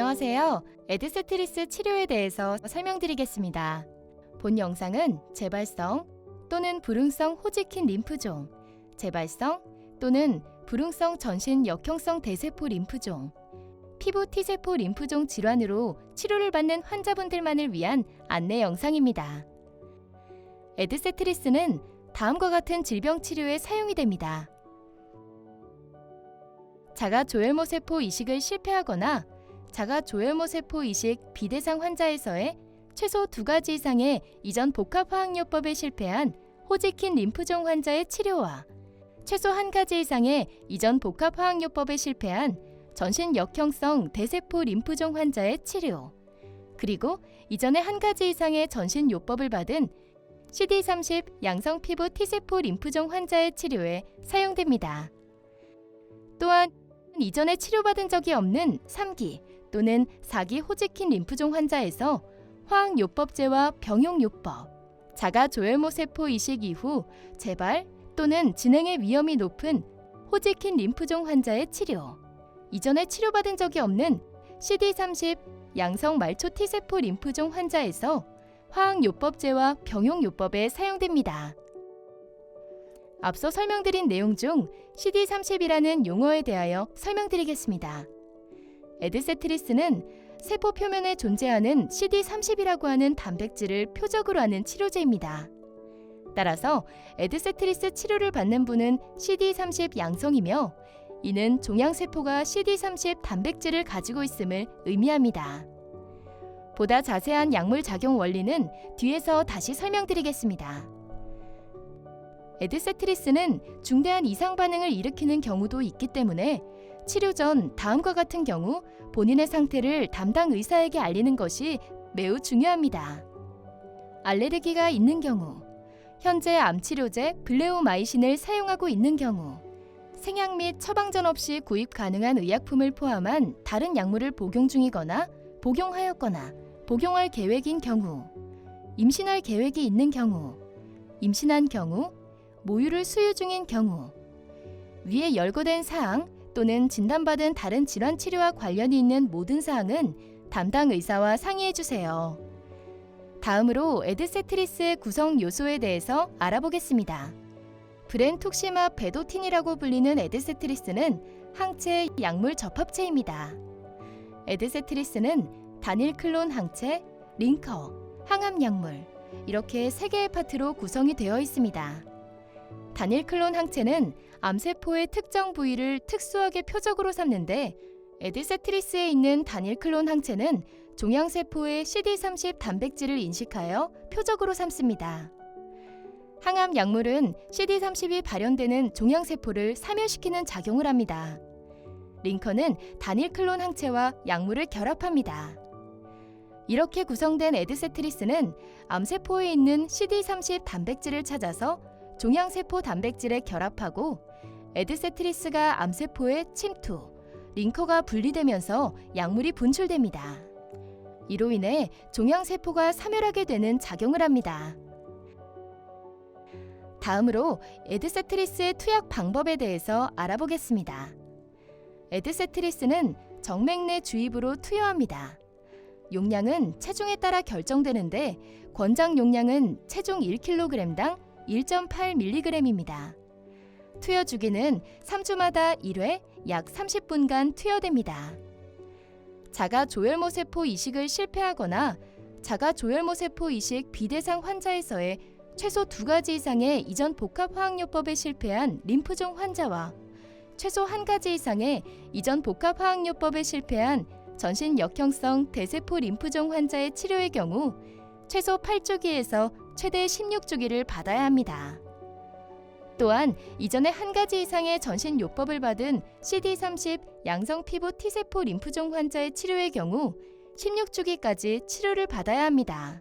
안녕하세요. 에드세트리스 치료에 대해서 설명드리겠습니다. 본 영상은 재발성 또는 불응성 호지킨 림프종, 재발성 또는 불응성 전신 역형성 대세포 림프종, 피부 T세포 림프종 질환으로 치료를 받는 환자분들만을 위한 안내 영상입니다. 에드세트리스는 다음과 같은 질병 치료에 사용이 됩니다. 자가조혈모 세포 이식을 실패하거나 자가조혈모 세포 이식 비대상 환자에서의 최소 2가지 이상의 이전 복합화학요법에 실패한 호지킨 림프종 환자의 치료와 최소 1가지 이상의 이전 복합화학요법에 실패한 전신 역형성 대세포 림프종 환자의 치료, 그리고 이전에 1가지 이상의 전신 요법을 받은 CD30 양성 피부 T세포 림프종 환자의 치료에 사용됩니다. 또한 이전에 치료받은 적이 없는 3기 또는 4기 호지킨 림프종 환자에서 화학요법제와 병용요법, 자가조혈모 세포 이식 이후 재발 또는 진행의 위험이 높은 호지킨 림프종 환자의 치료, 이전에 치료받은 적이 없는 CD30 양성 말초 T세포 림프종 환자에서 화학요법제와 병용요법에 사용됩니다. 앞서 설명드린 내용 중 CD30이라는 용어에 대하여 설명드리겠습니다. 에드세트리스는 세포 표면에 존재하는 CD30이라고 하는 단백질을 표적으로 하는 치료제입니다. 따라서 에드세트리스 치료를 받는 분은 CD30 양성이며 이는 종양세포가 CD30 단백질을 가지고 있음을 의미합니다. 보다 자세한 약물 작용 원리는 뒤에서 다시 설명드리겠습니다. 에드세트리스는 중대한 이상 반응을 일으키는 경우도 있기 때문에 치료 전 다음과 같은 경우 본인의 상태를 담당 의사에게 알리는 것이 매우 중요합니다. 알레르기가 있는 경우, 현재 암치료제 블레오마이신을 사용하고 있는 경우, 생약 및 처방전 없이 구입 가능한 의약품을 포함한 다른 약물을 복용 중이거나 복용하였거나 복용할 계획인 경우, 임신할 계획이 있는 경우, 임신한 경우, 모유를 수유 중인 경우, 위에 열거된 사항 또는 진단받은 다른 질환 치료와 관련이 있는 모든 사항은 담당 의사와 상의해 주세요. 다음으로 에드세트리스의 구성 요소에 대해서 알아보겠습니다. 브렌톡시마 베도틴이라고 불리는 에드세트리스는 항체 약물 접합체입니다. 에드세트리스는 단일 클론 항체, 링커, 항암 약물 이렇게 3개의 파트로 구성이 되어 있습니다. 단일 클론 항체는 암세포의 특정 부위를 특수하게 표적으로 삼는데 에드세트리스에 있는 단일 클론 항체는 종양세포의 CD30 단백질을 인식하여 표적으로 삼습니다. 항암 약물은 CD30이 발현되는 종양세포를 사멸시키는 작용을 합니다. 링커는 단일 클론 항체와 약물을 결합합니다. 이렇게 구성된 에드세트리스는 암세포에 있는 CD30 단백질을 찾아서 종양세포 단백질에 결합하고 에드세트리스가 암세포에 침투, 링커가 분리되면서 약물이 분출됩니다. 이로 인해 종양세포가 사멸하게 되는 작용을 합니다. 다음으로 에드세트리스의 투약 방법에 대해서 알아보겠습니다. 에드세트리스는 정맥 내 주입으로 투여합니다. 용량은 체중에 따라 결정되는데 권장 용량은 체중 1kg당 1.8mg입니다. 투여 주기는 3주마다 1회 약 30분간 투여됩니다. 자가조혈모 세포 이식을 실패하거나 자가조혈모 세포 이식 비대상 환자에서의 최소 2가지 이상의 이전 복합화학요법에 실패한 림프종 환자와 최소 1가지 이상의 이전 복합화학요법에 실패한 전신 역형성 대세포 림프종 환자의 치료의 경우 최소 8주기에서 최대 16주기를 받아야 합니다. 또한 이전에 1가지 이상의 전신 요법을 받은 CD30 양성 피부 T세포 림프종 환자의 치료의 경우 16주기까지 치료를 받아야 합니다.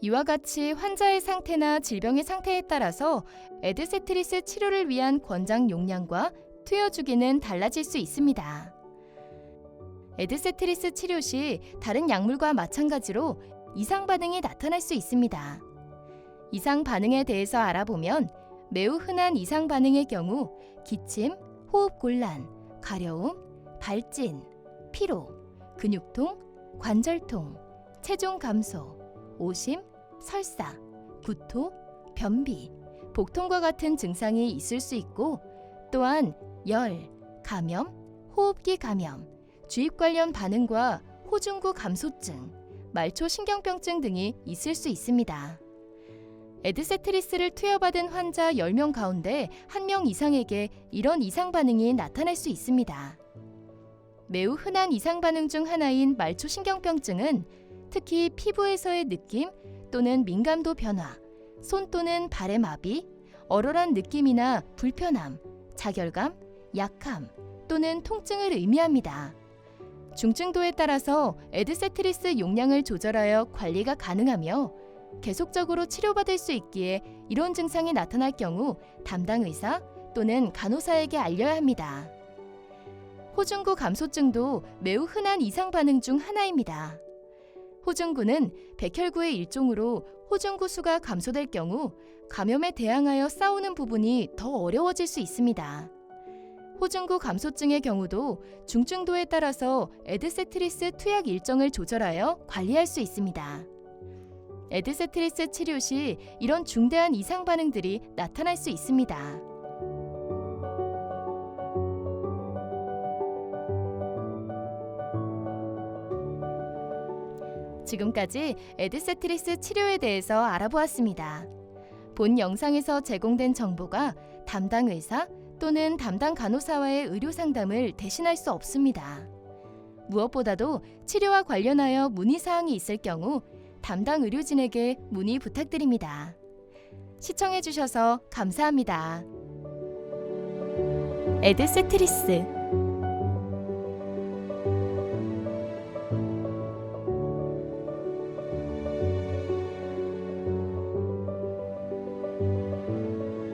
이와 같이 환자의 상태나 질병의 상태에 따라서 에드세트리스 치료를 위한 권장 용량과 투여 주기는 달라질 수 있습니다. 에드세트리스 치료 시 다른 약물과 마찬가지로 이상 반응이 나타날 수 있습니다. 이상 반응에 대해서 알아보면 매우 흔한 이상 반응의 경우 기침, 호흡 곤란, 가려움, 발진, 피로, 근육통, 관절통, 체중 감소, 오심, 설사, 구토, 변비, 복통과 같은 증상이 있을 수 있고 또한 열, 감염, 호흡기 감염, 주입 관련 반응과 호중구 감소증, 말초 신경병증 등이 있을 수 있습니다. 에드세트리스를 투여받은 환자 10명 가운데 1명 이상에게 이런 이상 반응이 나타날 수 있습니다. 매우 흔한 이상 반응 중 하나인 말초 신경병증은 특히 피부에서의 느낌 또는 민감도 변화, 손 또는 발의 마비, 얼얼한 느낌이나 불편함, 자결감, 약함 또는 통증을 의미합니다. 중증도에 따라서 에드세트리스 용량을 조절하여 관리가 가능하며 계속적으로 치료받을 수 있기에 이런 증상이 나타날 경우 담당 의사 또는 간호사에게 알려야 합니다. 호중구 감소증도 매우 흔한 이상 반응 중 하나입니다. 호중구는 백혈구의 일종으로 호중구 수가 감소될 경우 감염에 대항하여 싸우는 부분이 더 어려워질 수 있습니다. 호중구 감소증의 경우도 중증도에 따라서 에드세트리스 투약 일정을 조절하여 관리할 수 있습니다. 에드세트리스 치료 시 이런 중대한 이상 반응들이 나타날 수 있습니다. 지금까지 에드세트리스 치료에 대해서 알아보았습니다. 본 영상에서 제공된 정보가 담당 의사 또는 담당 간호사와의 의료 상담을 대신할 수 없습니다. 무엇보다도 치료와 관련하여 문의사항이 있을 경우 담당 의료진에게 문의 부탁드립니다. 시청해주셔서 감사합니다. 에드세트리스